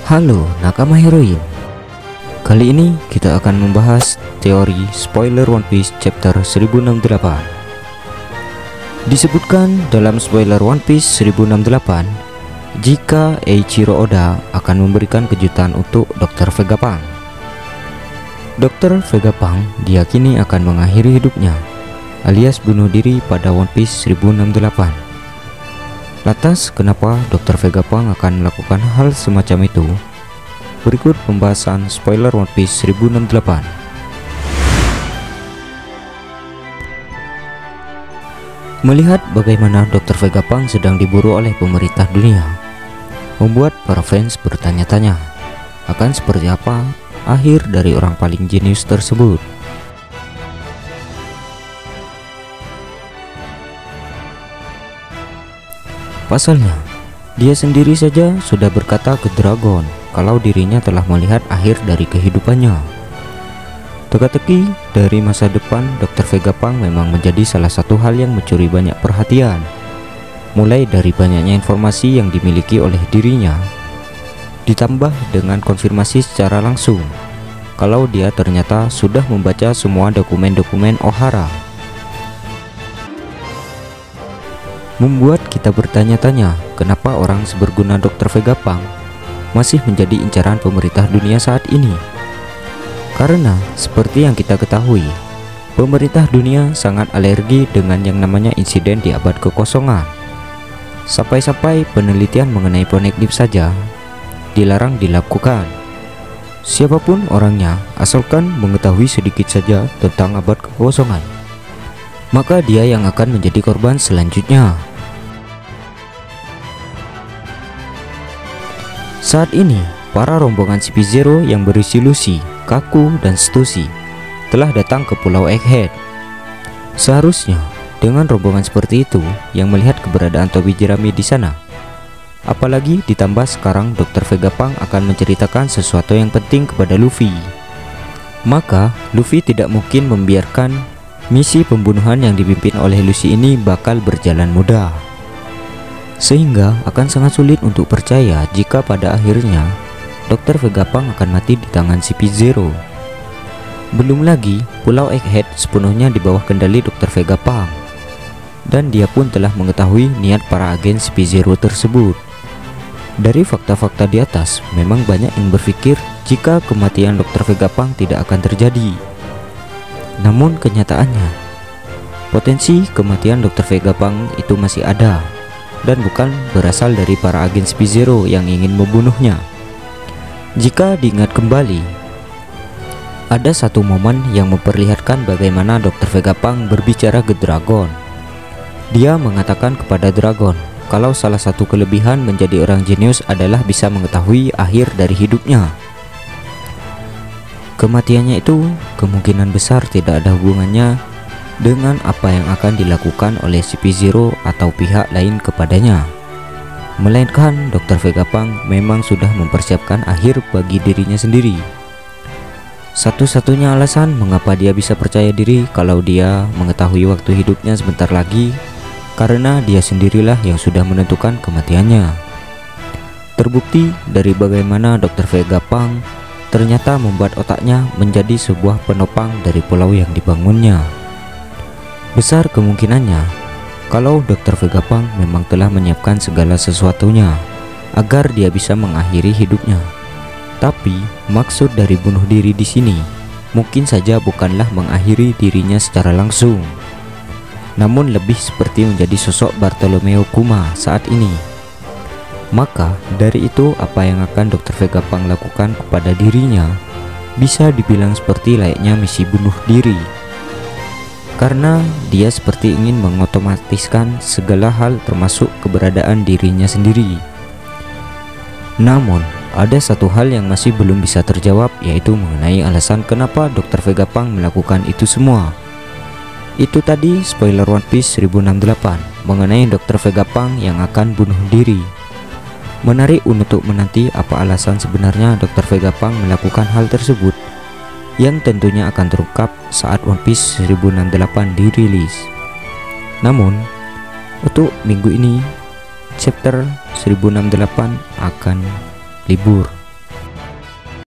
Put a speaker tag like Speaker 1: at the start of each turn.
Speaker 1: Halo nakama heroin. Kali ini kita akan membahas teori spoiler One Piece chapter 1068. Disebutkan dalam spoiler One Piece 1068 jika Eiichiro Oda akan memberikan kejutan untuk Dr. Vegapunk. Dr. Vegapunk diyakini akan mengakhiri hidupnya alias bunuh diri pada One Piece 1068. Lantas kenapa Dr. Vegapunk akan melakukan hal semacam itu? Berikut pembahasan spoiler One Piece 1068. Melihat bagaimana Dr. Vegapunk sedang diburu oleh pemerintah dunia, membuat para fans bertanya-tanya akan seperti apa akhir dari orang paling jenius tersebut. Pasalnya, dia sendiri saja sudah berkata ke Dragon kalau dirinya telah melihat akhir dari kehidupannya. Teka-teki dari masa depan Dr. Vegapunk memang menjadi salah satu hal yang mencuri banyak perhatian. Mulai dari banyaknya informasi yang dimiliki oleh dirinya, ditambah dengan konfirmasi secara langsung kalau dia ternyata sudah membaca semua dokumen-dokumen Ohara. Membuat kita bertanya-tanya kenapa orang seberguna Dr. Vegapunk masih menjadi incaran pemerintah dunia saat ini. Karena seperti yang kita ketahui, pemerintah dunia sangat alergi dengan yang namanya insiden di abad kekosongan. Sampai-sampai penelitian mengenai Poneglyph saja dilarang dilakukan. Siapapun orangnya asalkan mengetahui sedikit saja tentang abad kekosongan, maka dia yang akan menjadi korban selanjutnya. Saat ini, para rombongan CP0 yang berisi Luffy, Kaku, dan Stussy telah datang ke Pulau Egghead. Seharusnya, dengan rombongan seperti itu yang melihat keberadaan Toby Jeremy di sana, apalagi ditambah sekarang Dr. Vegapunk akan menceritakan sesuatu yang penting kepada Luffy, maka Luffy tidak mungkin membiarkan misi pembunuhan yang dipimpin oleh Luffy ini bakal berjalan mudah. Sehingga akan sangat sulit untuk percaya jika pada akhirnya Dr. Vegapunk akan mati di tangan CP0. Belum lagi Pulau Egghead sepenuhnya di bawah kendali Dr. Vegapunk, dan dia pun telah mengetahui niat para agen CP0 tersebut. Dari fakta-fakta di atas, memang banyak yang berpikir jika kematian Dr. Vegapunk tidak akan terjadi. Namun kenyataannya, potensi kematian Dr. Vegapunk itu masih ada, dan bukan berasal dari para agen CP0 yang ingin membunuhnya. Jika diingat kembali, ada satu momen yang memperlihatkan bagaimana Dr. Vegapunk berbicara ke Dragon. Dia mengatakan kepada Dragon kalau salah satu kelebihan menjadi orang jenius adalah bisa mengetahui akhir dari hidupnya. Kematiannya itu kemungkinan besar tidak ada hubungannya dengan apa yang akan dilakukan oleh CP0 atau pihak lain kepadanya, melainkan Dr. Vegapunk memang sudah mempersiapkan akhir bagi dirinya sendiri. Satu-satunya alasan mengapa dia bisa percaya diri kalau dia mengetahui waktu hidupnya sebentar lagi, karena dia sendirilah yang sudah menentukan kematiannya. Terbukti dari bagaimana Dr. Vegapunk ternyata membuat otaknya menjadi sebuah penopang dari pulau yang dibangunnya. Besar kemungkinannya kalau Dr. Vegapunk memang telah menyiapkan segala sesuatunya agar dia bisa mengakhiri hidupnya. Tapi maksud dari bunuh diri di sini mungkin saja bukanlah mengakhiri dirinya secara langsung, namun lebih seperti menjadi sosok Bartolomeo Kuma saat ini. Maka dari itu apa yang akan Dr. Vegapunk lakukan kepada dirinya bisa dibilang seperti layaknya misi bunuh diri, karena dia seperti ingin mengotomatiskan segala hal termasuk keberadaan dirinya sendiri. Namun ada satu hal yang masih belum bisa terjawab, yaitu mengenai alasan kenapa Dr. Vegapunk melakukan itu semua. Itu tadi spoiler One Piece 1068 mengenai Dr. Vegapunk yang akan bunuh diri. Menarik untuk menanti apa alasan sebenarnya Dr. Vegapunk melakukan hal tersebut, yang tentunya akan terungkap saat One Piece 1068 dirilis. Namun untuk minggu ini chapter 1068 akan libur.